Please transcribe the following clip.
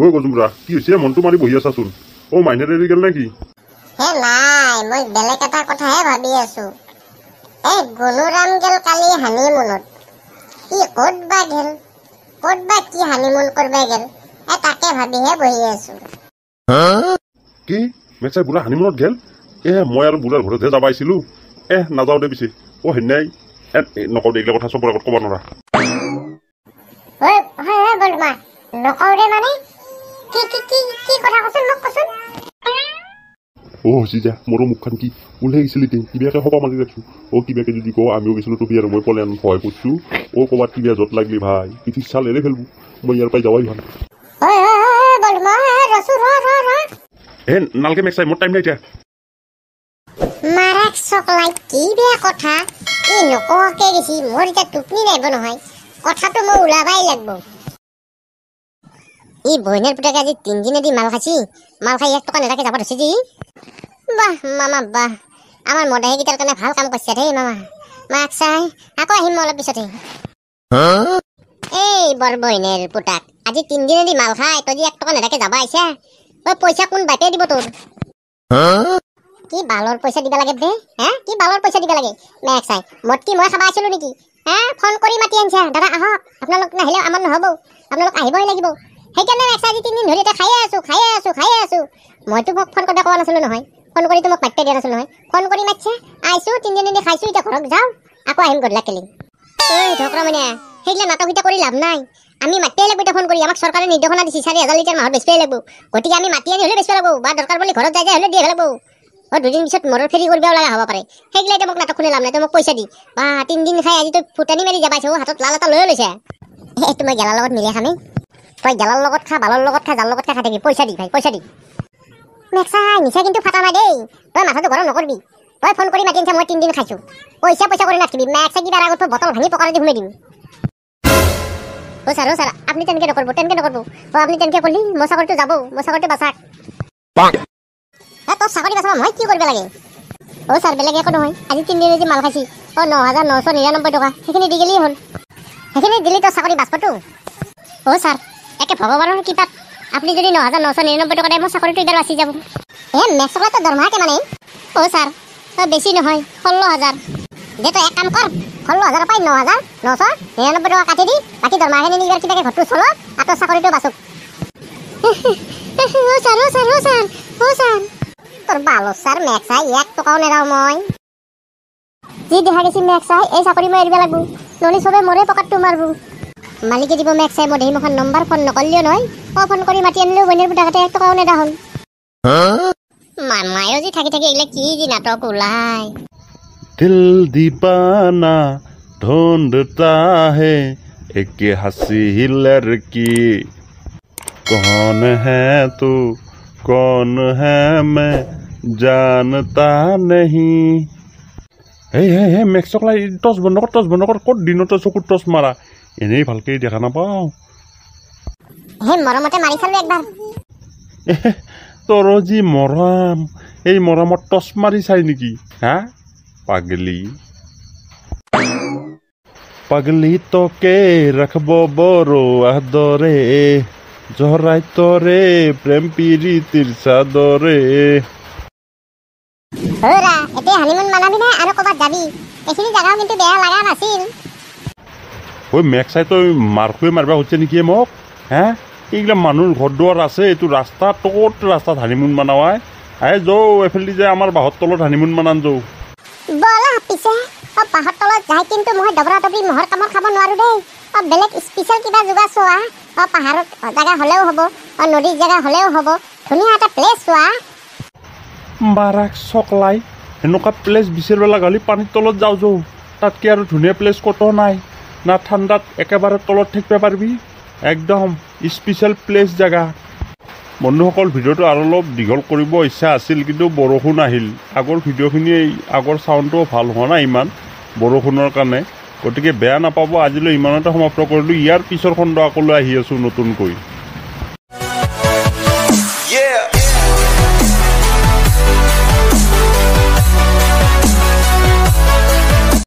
ঐ গজুমৰা কি হৈছে মনটো মাৰি বহি আছাচোন মাইনে এৰি গেল নেকি হে নাই মই বেলেগ এটা কথাহে ভাবি আছো গলুৰাম গেল কালি হানিমুনত ই ক'ত বা গেল ক'ত বা কি হানিমুন কৰবা গেল তাকে ভাবিহে বহি আছো কি মেচাই বুঢ়া হানিমুনত গেল মই আৰু বুঢ়াৰ ঘৰতহে যাব আহিছিলো নাযাওঁ দে পিছে হেনাই নকওঁ দে এইগিলা কথা চবৰ আগত ক'ব নোৱাৰা নকওঁ দে মানে কি কথা কচোন মোক কচোন যা মোৰো মুখখন কি ওলাই আহিছিলি তে কিবাকে সভা মাৰি ৰাখছো কিবাকে যদি কওঁ আমিও গৈছিলো তুমি আৰু মই পলায়ন সহায় কৰিছো ক'ৰবাত কিবা য'ত লাগলি ভাই পিঠি চাল এৰে ফেলবো মই ইয়াৰ পৰাই যাৱাই ভাল নালকে মেক্সাই মোৰ টাইম নাই এতিয়া মাৰাক চকলাই কি বেয়া কথা নকোৱাকে গেছি মোৰ এতিয়া টোপনি নাইব নহয় কথাটো মই ওলাবাই লাগব বইনের পুতাকে আজি 3 দিনে দি মাল খাইছি মাল খাই 1 টকা নেদাকে যাব ধরছি বাহ মামা বাহ আমার মদাহি গিটার কারণে ভাল কাম করছে রে মামা মাক চাই আকৌ আহিম অলপ পিছতে বৰ বইনের পুতাক আজি 3 দিনে দি মাল খাই তই 1 টকা নেদাকে যাব আইছা পয়সা কোন বাইতে দিব তোর কি বালৰ পইচা দিবা লাগে বে কি বালৰ পইচা দিবা লাগে মেক চাই মত কি মই খাবা আছিলো নেকি ফোন কৰি মাতি আনছা দাদা আহক আপোনালোক নাহিলে আমাৰ নহব আপোনালোক আহিবই লাগিব সেইকাৰণে মেক চাই 3 দিন ধৰি এটা খাই আছো মইতো মোক ফোন কৰি কোৱা নাছিলো নহয় ফোন কৰি মোক মাতি দিয়া নাছিলো নহয় ফোন কৰি মাতছে আইছো 3 দিন দি খাইছো এতিয়া ঘৰত যাও আকৌ আহিম গদলা কেলি ঢকৰা মানে সেইগিলা নাটকীটা কৰি লাভ নাই আমি মাতিয়ে লাগব ফোন কৰি আমাক চৰকাৰে নিৰ্দেশনা দিছে 4000 লিটাৰ মাহত বেচপে লাগব গতিকে আমি মাতি আনি হলে বেচপে লাগব বা দৰকাৰ পড়লে ঘৰত যাই হলে দিয়ে লাগব দুদিন পিছত মৰৰ ফেৰি কৰিবও লাগা হ'ব পাৰে সেইগিলা এতিয়া মোক নাটক শুনে লাভ নাই মোক পইচা দি 3 দিন খাই আজি তই ফুটানি মাৰি যাবাইছ হাতত লাল এটা লৈ লৈছে তুমি গেলাৰ লগত মিলে খামে তই গেলাৰ লগত খা বালৰ লগত খা জাল লগত খাই থাকি পইচা দি ভাই পইচা দি মেক্সাই নিচা কিন্তু ফাটা নাই দেই তই মাথাটো গৰম নকৰবি তই ফোন কৰি মাতি আনছা মই 3 দিন খাইছো পইচা কৰি নাথকিবি মেক্সাই কিবাৰ আগত বটল ভাঙি পকাৰে দি ঘুমাই দিম স্যার আপনি তেনকে নকরব আপনি তেনকে করলি মশাকরটো যাব মশাকরটো বাঁচাক তোর চাকরি বাঁচাব মই কি করবে লাগে স্যার বেলেগ একো নহয় আজি 3 দিন মাল খাইছি 9999 টাকা সেইখিনি দি গেলি হল সেইখিনি দিলি তোর চাকরি বাঁচবতো স্যার একে ভগবানের কৃপাত আপনি যদি 9999 টাকা দেয় মোর চাকরিটো এবার বাঁচি যাব মেক্সকলা তো দরমহা কে মানে স্যার বেশি নহয় 16000 দে তো এক কাম কর 16000 পাই 9999 টাকা কাটি দি বাকি দরমাখিনি নিবার কিটাকে ঘরটো চলো আর তোর চাকরিটো বাঁচুক স্যার তোর ভালো স্যার মেক্সাই 1 টাকাও নেরাও মই যি দেখা গেছি মেক্সাই এই চাকরি মই এরিবা লাগবো নলি সবে মরে পকেটটো মারবো মালিকে দিব মেক্সাই মদেহি মুখান নম্বর ফোন নকলিও নয় ফোন কৰি মাতি আনিলেও বইনের পুটাকাতে 1 টাকাও নেদা হল মামায়ও যি থাকি এগুলা কি যি নাটক ওলাই दिल दीवाना ढूंढता है एक हंसी लड़की कौन है तू कौन है मैं जानता नहीं हे মেক্সকলাই টচ বন্ধ কৰ ক'ত দিনতে চকুত টচ মাৰা এনেই ভালকে দেখা নাপাওঁ মৰমতে মাৰি চালো একবাৰ তোৰ যি মৰম এই মৰমত টচ মাৰি চাই নেকি পাগলি তোকে রাখবো বড় আদরে জহরাই তোরে প্রেম পিরিতির সাদরে ওরা এতে হানিমুন মানাবি না আর কবাত যাবি এখিনি জায়গাও কিন্তু বেয়া লাগা নাছিল মেক্সাই তই মারকুয়ে মারবা হচ্ছে নেকি মোক এইগিলা মানুহৰ ঘৰ দুৱাৰ আছে এইটো ৰাস্তা ক'ত ৰাস্তাত হানিমুন মানাৱাই যাও এফালে যে আমাৰ বাহৰ তলত হানিমুন মানান যাও বলা পিছে বাহৰ তলত যাই কিন্তু মই ডবৰা ডবৰি মহৰ কামৰ খাব নোৱাৰো দেই বেলেগ স্পেচিয়েল কিবা যোগা চোৱা পাহাৰত জাগা হলেও হ'ব নদীৰ জাগা হলেও হ'ব ধুনীয়া এটা প্লেচ চোৱা বাৰাক চকলাই এনেকুৱা প্লেচ বিচাৰিব লগা হ'লে পানীৰ তলত যাওঁ তাতকৈ আৰু ধুনীয়া প্লেচ ক'তো নাই না ঠাণ্ডাত একেবাৰে তলত থাকিব পাৰিবি একদম স্পেচিয়েল প্লেচ জাগা বন্ধুসকল ভিডিঅ'টো আৰু অলপ দীঘল কৰিব ইচ্ছা আছিল কিন্তু বৰষুণ আহিল আগৰ ভিডিঅ'খিনি আগৰ চাউণ্ডটো ভাল হোৱা নাই ইমান বৰষুণৰ কাৰণে গতিকে বেয়া নাপাব আজিলৈ ইমানতে সমাপ্ত কৰিলোঁ ইয়াৰ পিছৰ খণ্ড আকৌ আহি আছোঁ নতুনকৈ